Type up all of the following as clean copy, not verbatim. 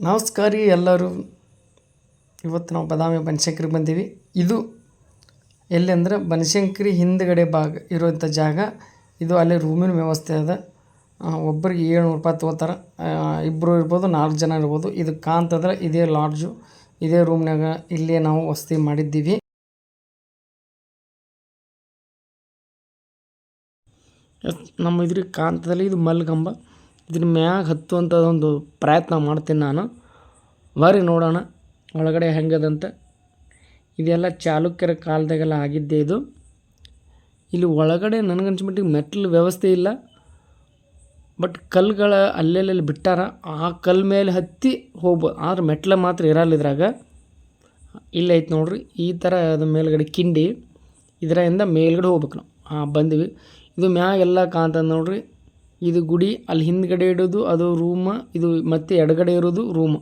ನಮಸ್ಕಾರ ರೀ ಎಲ್ಲರೂ. ಇವತ್ತು ನಾವು ಬಾದಾಮಿ ಬನಶಂಕರಿಗೆ ಬಂದೀವಿ. ಇದು ಎಲ್ಲಿ ಅಂದ್ರೆ ಬನಶಂಕರಿ ಹಿಂದ್ಗಡೆ ಭಾಗ ಇರುವಂಥ ಜಾಗ ಇದು. ಅಲ್ಲಿ ರೂಮಿನ ವ್ಯವಸ್ಥೆ ಅದ. ಒಬ್ಬರಿಗೆ 700 ರೂಪಾಯಿ ತೊಗೋತಾರೆ. ಇಬ್ಬರು ಇರ್ಬೋದು, 4 ಜನ ಇರ್ಬೋದು. ಇದು ಕಾಂತಂದ್ರೆ ಇದೇ ಲಾಡ್ಜು, ಇದೇ ರೂಮ್ನಾಗ ಇಲ್ಲೇ ನಾವು ವಸತಿ ಮಾಡಿದ್ದೀವಿ. ನಮ್ಮ ಇದ್ರಿಗೆ ಕಾಂತದಲ್ಲಿ ಇದು ಮಲ್ಗಂಬ. ಇದ್ರ ಮ್ಯಾಗ ಹತ್ತುವಂಥದ್ದೊಂದು ಪ್ರಯತ್ನ ಮಾಡ್ತೀನಿ ನಾನು. ಬರ್ರಿ ನೋಡೋಣ ಒಳಗಡೆ ಹೆಂಗದಂತ. ಇದೆಲ್ಲ ಚಾಲುಕ್ಯರ ಕಾಲದಾಗೆಲ್ಲ ಆಗಿದ್ದೆ ಇದು. ಇಲ್ಲಿ ಒಳಗಡೆ ನನಗನ್ಸ್ಮಟ್ಟಿಗೆ ಮೆಟ್ಲು ವ್ಯವಸ್ಥೆ ಇಲ್ಲ, ಬಟ್ ಕಲ್ಲುಗಳ ಅಲ್ಲೆಲ್ಲಿ ಬಿಟ್ಟಾರ. ಆ ಕಲ್ಲು ಮೇಲೆ ಹತ್ತಿ ಹೋಗ್ಬೋದು, ಆದ್ರೆ ಮೆಟ್ಲ ಮಾತ್ರ ಇರಲ್ಲ ಇದ್ರಾಗ. ಇಲ್ಲೇ ಐತೆ ನೋಡ್ರಿ, ಈ ಥರ ಅದು ಮೇಲ್ಗಡೆ ಕಿಂಡಿ, ಇದರಿಂದ ಮೇಲ್ಗಡೆ ಹೋಗ್ಬೇಕು ನಾವು. ಬಂದಿವಿ. ಇದು ಮ್ಯಾಗೆಲ್ಲ ಕಾಣ್ತದೆ ನೋಡ್ರಿ. ಇದು ಗುಡಿ. ಅಲ್ಲಿ ಹಿಂದ್ಗಡೆ ಇಡೋದು ಅದು ರೂಮ್, ಇದು ಮತ್ತು ಎಡಗಡೆ ಇರೋದು ರೂಮ್.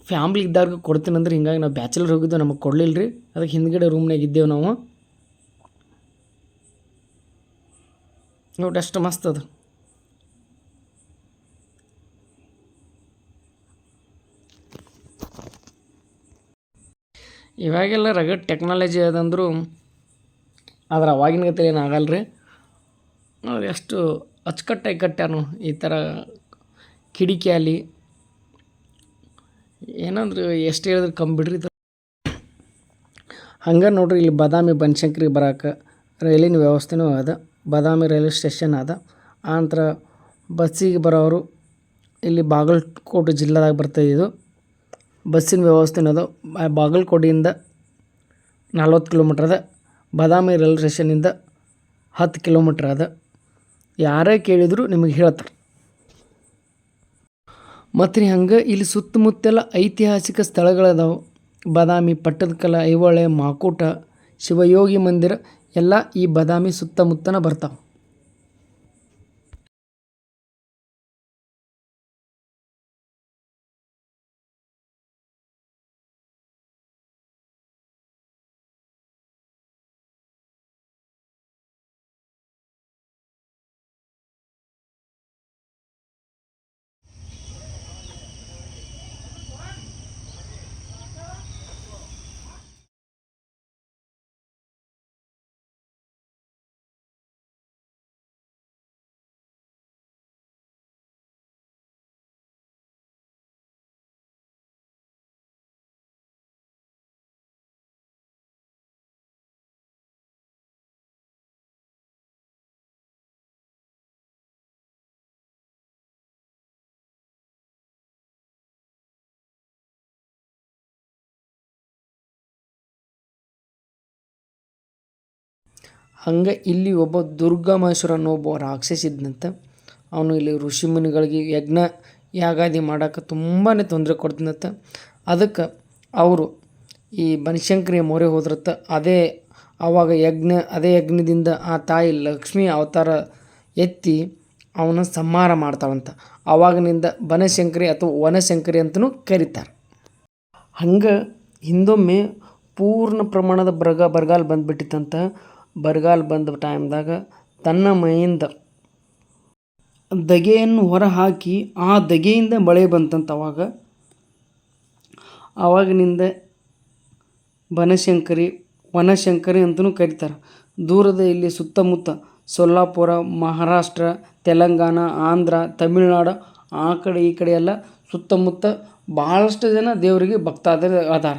ಫ್ಯಾಮ್ಲಿ ಇದ್ದಾಗ ಕೊಡ್ತೀನಿ ಅಂದ್ರೆ, ಹಿಂಗಾಗಿ ನಾವು ಬ್ಯಾಚುಲರ್ ಹೋಗಿದ್ದು, ನಮಗೆ ಕೊಡಲಿಲ್ಲ ರೀ. ಅದಕ್ಕೆ ಹಿಂದ್ಗಡೆ ರೂಮ್ನಾಗ ಇದ್ದೇವೆ ನಾವು. ನೋಡಿ ಎಷ್ಟು ಮಸ್ತ್ ಅದು. ಇವಾಗೆಲ್ಲ ರಗಡ್ ಟೆಕ್ನಾಲಜಿ ಅದಂದ್ರು, ಆದ್ರೆ ಅವಾಗಿನ ಗತಿ ಏನು ಆಗಲ್ಲ ರೀ. ಅವ್ರು ಎಷ್ಟು ಅಚ್ಚುಕಟ್ಟಾಗಿ ಕಟ್ಟ್ಯಾನು. ಈ ಥರ ಕಿಡಿಕಿಯಲ್ಲಿ ಏನಂದ್ರೆ ಎಷ್ಟು ಹೇಳಿದ್ರೆ ಕಮ್ಮಿ ಬಿಡ್ರಿ. ಹಂಗೆ ನೋಡ್ರಿ, ಇಲ್ಲಿ ಬಾದಾಮಿ ಬನಶಂಕರಿಗೆ ಬರೋಕೆ ರೈಲಿನ ವ್ಯವಸ್ಥೆನೂ ಅದ. ಬಾದಾಮಿ ರೈಲ್ವೆ ಸ್ಟೇಷನ್ ಅದ. ಆನಂತರ ಬಸ್ಸಿಗೆ ಬರೋರು ಇಲ್ಲಿ ಬಾಗಲಕೋಟೆ ಜಿಲ್ಲೆದಾಗ ಬರ್ತದೆ ಇದು. ಬಸ್ಸಿನ ವ್ಯವಸ್ಥೆನೂ ಅದ. ಬಾಗಲಕೋಟೆಯಿಂದ 40 ಕಿಲೋಮೀಟ್ರ್ ಅದ. ಬಾದಾಮಿ ರೈಲ್ವೆ ಸ್ಟೇಷನಿಂದ 10 ಕಿಲೋಮೀಟ್ರ್ ಅದ. ಯಾರೇ ಕೇಳಿದ್ರು ನಿಮಗೆ ಹೇಳ್ತಾರೆ. ಮತ್ತು ಹಂಗೆ ಇಲ್ಲಿ ಸುತ್ತಮುತ್ತೆಲ್ಲ ಐತಿಹಾಸಿಕ ಸ್ಥಳಗಳದಾವೆ. ಬಾದಾಮಿ, ಪಟ್ಟದಕಲ್ಲ, ಐಹೊಳೆ, ಮಾಕೂಟ, ಶಿವಯೋಗಿ ಮಂದಿರ ಎಲ್ಲ ಈ ಬಾದಾಮಿ ಸುತ್ತಮುತ್ತನ ಬರ್ತಾವೆ. ಹಂಗೆ ಇಲ್ಲಿ ಒಬ್ಬ ದುರ್ಗಾಮಹೇಶ್ವರ ಅನ್ನೋ ಒಬ್ಬ ರಾಕ್ಷಸ ಇದ್ದಂತೆ. ಅವನು ಇಲ್ಲಿ ಋಷಿಮುನಿಗಳಿಗೆ ಯಜ್ಞ ಯಾಗಾದಿ ಮಾಡೋಕೆ ತುಂಬಾ ತೊಂದರೆ ಕೊಡ್ತಿದ್ದಂತೆ. ಅದಕ್ಕೆ ಅವರು ಈ ಬನಶಂಕರಿಯ ಮೊರೆ ಹೋದ್ರತ್ತ. ಅದೇ ಯಜ್ಞದಿಂದ ಆ ತಾಯಿ ಲಕ್ಷ್ಮೀ ಅವತಾರ ಎತ್ತಿ ಅವನ ಸಂಹಾರ ಮಾಡ್ತಾವಂತ. ಆವಾಗಿನಿಂದ ಬನಶಂಕರಿ ಅಥವಾ ವನಶಂಕರಿ ಅಂತಲೂ ಕರೀತಾರೆ. ಹಂಗೆ ಹಿಂದೊಮ್ಮೆ ಪೂರ್ಣ ಪ್ರಮಾಣದ ಬರಗಾಲ ಬಂದುಬಿಟ್ಟಿತ್ತಂತ. ಬರಗಾಲ ಬಂದ ಟೈಮ್ದಾಗ ತನ್ನ ಮೈಯಿಂದ ದಗೆಯನ್ನು ಹೊರ ಹಾಕಿ ಆ ದಗೆಯಿಂದ ಮಳೆ ಬಂತಂತ. ಆವಾಗಿನಿಂದ ಬನಶಂಕರಿ, ವನಶಂಕರಿ ಅಂತಲೂ ಕರೀತಾರೆ. ದೂರದ ಇಲ್ಲಿ ಸುತ್ತಮುತ್ತ ಸೊಲ್ಲಾಪುರ, ಮಹಾರಾಷ್ಟ್ರ, ತೆಲಂಗಾಣ, ಆಂಧ್ರ, ತಮಿಳುನಾಡು ಆ ಕಡೆ ಈ ಕಡೆ ಎಲ್ಲ ಸುತ್ತಮುತ್ತ ಭಾಳಷ್ಟು ಜನ ದೇವರಿಗೆ ಭಕ್ತಾದರು ಅದಾರ.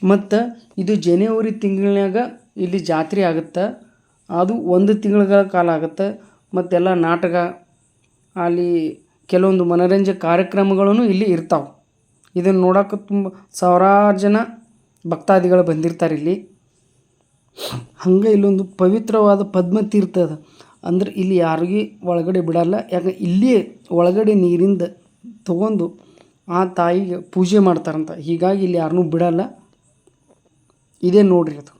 ಮತ್ತು ಇದು ಜನವರಿ ತಿಂಗಳನ್ಯಾಗ ಇಲ್ಲಿ ಜಾತ್ರೆ ಆಗುತ್ತೆ. ಅದು 1 ತಿಂಗಳ ಕಾಲ ಆಗುತ್ತೆ. ಮತ್ತೆಲ್ಲ ನಾಟಕ, ಅಲ್ಲಿ ಕೆಲವೊಂದು ಮನೋರಂಜನೆ ಕಾರ್ಯಕ್ರಮಗಳೂ ಇಲ್ಲಿ ಇರ್ತಾವೆ. ಇದನ್ನು ನೋಡೋಕೆ ಸಾವಿರಾರು ಜನ ಭಕ್ತಾದಿಗಳು ಬಂದಿರ್ತಾರೆ ಇಲ್ಲಿ. ಹಂಗೆ ಇಲ್ಲೊಂದು ಪವಿತ್ರವಾದ ಪದ್ಮತೀರ್ಥ ಅದ. ಅಂದ್ರೆ ಇಲ್ಲಿ ಯಾರಿಗೂ ಒಳಗಡೆ ಬಿಡಲ್ಲ. ಯಾಕೆ ಇಲ್ಲಿಯೇ ಒಳಗಡೆ ನೀರಿಂದ ತಗೊಂಡು ಆ ತಾಯಿಗೆ ಪೂಜೆ ಮಾಡ್ತಾರಂತ. ಹೀಗಾಗಿ ಇಲ್ಲಿ ಯಾರನ್ನೂ ಬಿಡಲ್ಲ. ಇದೇ ನೋಡ್ರಿ ಅದು.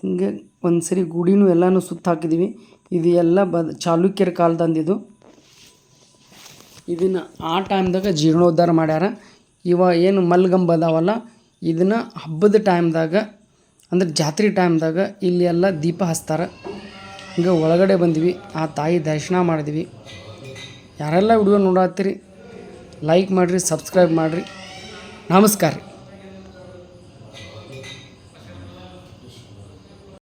ಹಿಂಗೆ ಒಂದು ಸರಿ ಗುಡಿನೂ ಎಲ್ಲನೂ ಸುತ್ತ ಹಾಕಿದ್ದೀವಿ. ಇದು ಎಲ್ಲ ಚಾಲುಕ್ಯರ ಕಾಲದಂದಿದು. ಇದನ್ನು ಆ ಟೈಮ್ದಾಗ ಜೀರ್ಣೋದ್ಧಾರ ಮಾಡ್ಯಾರ. ಏನು ಮಲ್ಗಂಬ ಅದಾವಲ್ಲ, ಇದನ್ನು ಹಬ್ಬದ ಟೈಮ್ದಾಗ ಅಂದ್ರೆ ಜಾತ್ರೆ ಟೈಮ್ದಾಗ ಇಲ್ಲಿ ಎಲ್ಲ ದೀಪ ಹಚ್ತಾರೆ. ಈಗ ಒಳಗಡೆ ಬಂದ್ವಿ, ಆ ತಾಯಿ ದರ್ಶನ ಮಾಡಿದ್ವಿ. ಯಾರೆಲ್ಲ ವಿಡಿಯೋ ನೋಡತ್ತೀರಿ ಲೈಕ್ ಮಾಡಿರಿ, ಸಬ್ಸ್ಕ್ರೈಬ್ ಮಾಡಿರಿ. ನಮಸ್ಕಾರ ರೀ.